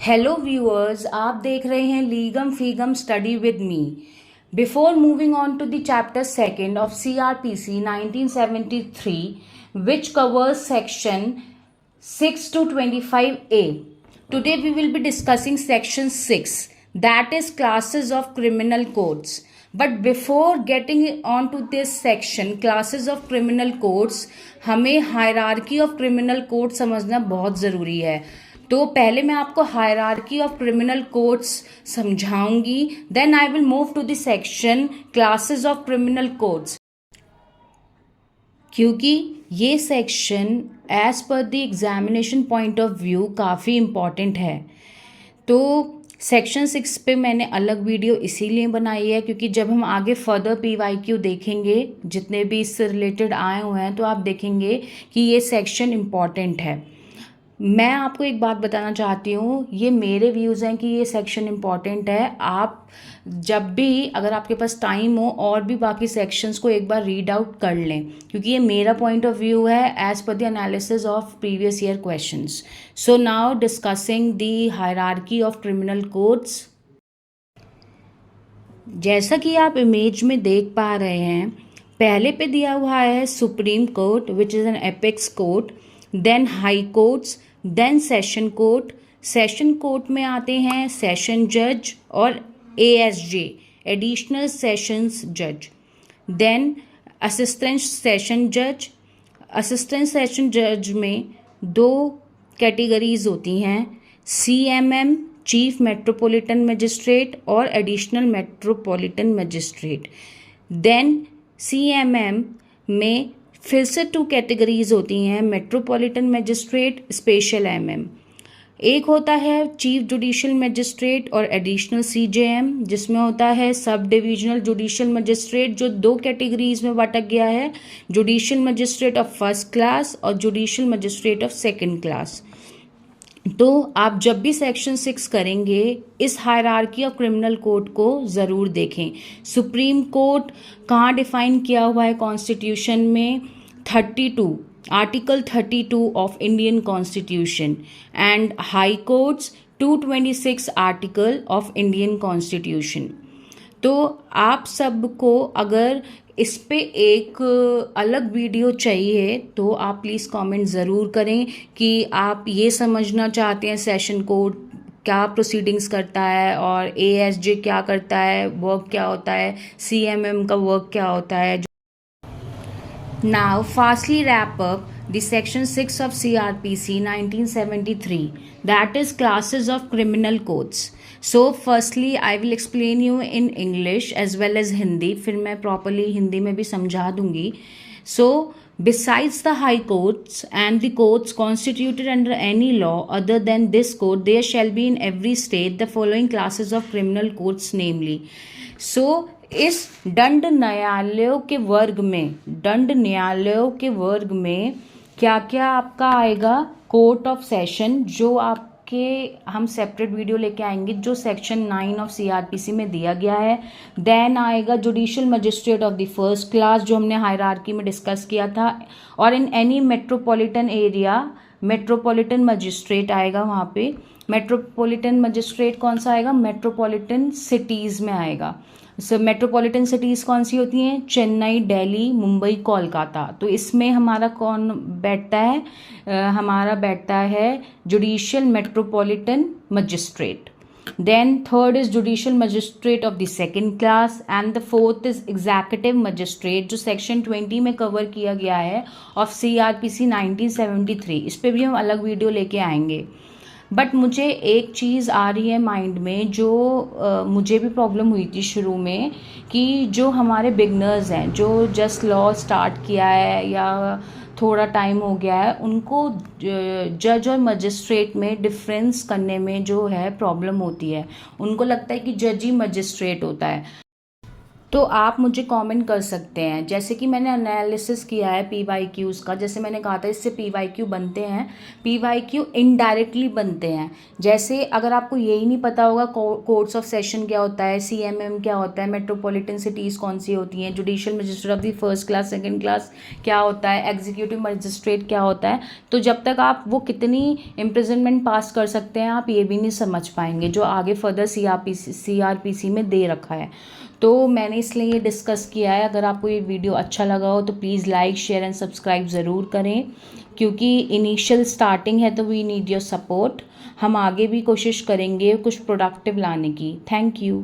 Hello viewers, आप देख रहे हैं लीगम फीगम study with me. Before moving on to the chapter second of CRPC 1973 which covers section 6 to 25A. Today we will be discussing section 6, that is classes of criminal codes. But before getting on to this section classes of criminal codes, हमें hierarchy of criminal code समझना बहुत ज़रूरी है। तो पहले मैं आपको hierarchy of criminal codes समझाऊंगी, then I will move to the section classes of criminal codes, क्योंकि ये section as per the examination point of view काफ़ी इम्पॉर्टेंट है। तो सेक्शन 6 पे मैंने अलग वीडियो इसीलिए बनाई है क्योंकि जब हम आगे फर्दर PYQ देखेंगे, जितने भी इससे रिलेटेड आए हुए हैं, तो आप देखेंगे कि ये सेक्शन इम्पॉर्टेंट है। मैं आपको एक बात बताना चाहती हूँ, ये मेरे व्यूज़ हैं कि ये सेक्शन इम्पॉर्टेंट है। आप जब भी अगर आपके पास टाइम हो और भी बाकी सेक्शंस को एक बार रीड आउट कर लें, क्योंकि ये मेरा पॉइंट ऑफ व्यू है as per the analysis of previous year questions. So now discussing the hierarchy of criminal codes. जैसा कि आप इमेज में देख पा रहे हैं, पहले पे दिया हुआ है supreme court which is an apex court, then high courts, then session court. Session court में आते हैं सेशन जज और ASJ, एडिशनल सेशंस जज, देन असिस्टेंट सेशन जज। असिस्टेंट सेशन जज में दो कैटेगरीज होती हैं, CMM चीफ मेट्रोपॉलिटन मजिस्ट्रेट और additional metropolitan magistrate. Then CMM में फिर से 2 कैटेगरीज होती हैं, मेट्रोपॉलिटन मजिस्ट्रेट, स्पेशल MM। एक होता है चीफ जुडिशियल मजिस्ट्रेट और एडिशनल CJM, जिसमें होता है सब डिविजनल जुडिशियल मजिस्ट्रेट, जो 2 कैटेगरीज में बांटा गया है, judicial magistrate of first class और judicial magistrate of second class. तो आप जब भी सेक्शन 6 करेंगे इस हायरार्की ऑफ क्रिमिनल कोड को ज़रूर देखें। सुप्रीम कोर्ट कहाँ डिफाइन किया हुआ है कॉन्स्टिट्यूशन में? 32 article 32 of Indian constitution, and high courts 226 article of Indian constitution. तो आप सबको अगर इस पे एक अलग वीडियो चाहिए तो आप प्लीज़ कमेंट ज़रूर करें कि आप ये समझना चाहते हैं सेशन कोड क्या प्रोसीडिंग्स करता है और ASJ क्या करता है, वर्क क्या होता है, CMM का वर्क क्या होता है। Now fastly wrap up the section 6 of CRPC 1973, that is classes of criminal codes. So firstly I will explain you in English as well as Hindi, फिर मैं properly हिंदी में भी समझा दूंगी। So besides the high courts and the courts constituted under any law other than this code, there shall be in every state the following classes of criminal codes, namely. So इस दंड न्यायालयों के वर्ग में क्या क्या आपका आएगा? कोर्ट ऑफ सेशन, जो आपके हम सेपरेट वीडियो लेके आएंगे, जो सेक्शन 9 ऑफ CRPC में दिया गया है। देन आएगा judicial magistrate of the first class, जो हमने हायरार्की में डिस्कस किया था, और in any metropolitan area metropolitan magistrate आएगा वहाँ पे। मेट्रोपॉलिटन मजिस्ट्रेट कौन सा आएगा? मेट्रोपॉलिटन सिटीज़ में आएगा। मेट्रोपॉलिटन सिटीज़ कौन सी होती हैं? चेन्नई, दिल्ली, मुंबई, कोलकाता। तो इसमें हमारा कौन बैठता है? हमारा बैठता है judicial metropolitan magistrate. Then third is judicial magistrate of the second class, and the fourth is executive magistrate, जो सेक्शन 20 में कवर किया गया है ऑफ CRPC 1973। इस पर भी हम अलग वीडियो लेके आएंगे। बट मुझे एक चीज़ आ रही है माइंड में, जो मुझे भी प्रॉब्लम हुई थी शुरू में, कि जो हमारे बिगनर्स हैं, जो जस्ट लॉ स्टार्ट किया है या थोड़ा टाइम हो गया है, उनको जज और मजिस्ट्रेट में डिफरेंस करने में जो है प्रॉब्लम होती है। उनको लगता है कि जज ही मजिस्ट्रेट होता है। तो आप मुझे कमेंट कर सकते हैं। जैसे कि मैंने एनालिसिस किया है PYQs का, जैसे मैंने कहा था इससे PYQ बनते हैं, PYQ इनडायरेक्टली बनते हैं। जैसे अगर आपको यही नहीं पता होगा कोर्ट्स ऑफ सेशन क्या होता है, CMM क्या होता है, मेट्रोपॉलिटन सिटीज़ कौन सी होती हैं, judicial magistrate of the first class second class क्या होता है, एग्जीक्यूटिव मजिस्ट्रेट क्या होता है, तो जब तक आप वो कितनी इम्प्रिजनमेंट पास कर सकते हैं आप ये भी नहीं समझ पाएंगे, जो आगे फर्दर CRPC में दे रखा है। तो मैंने इसलिए ये डिस्कस किया है। अगर आपको ये वीडियो अच्छा लगा हो तो please like share and subscribe ज़रूर करें, क्योंकि इनिशियल स्टार्टिंग है तो वी नीड योर सपोर्ट। हम आगे भी कोशिश करेंगे कुछ प्रोडक्टिव लाने की। Thank you.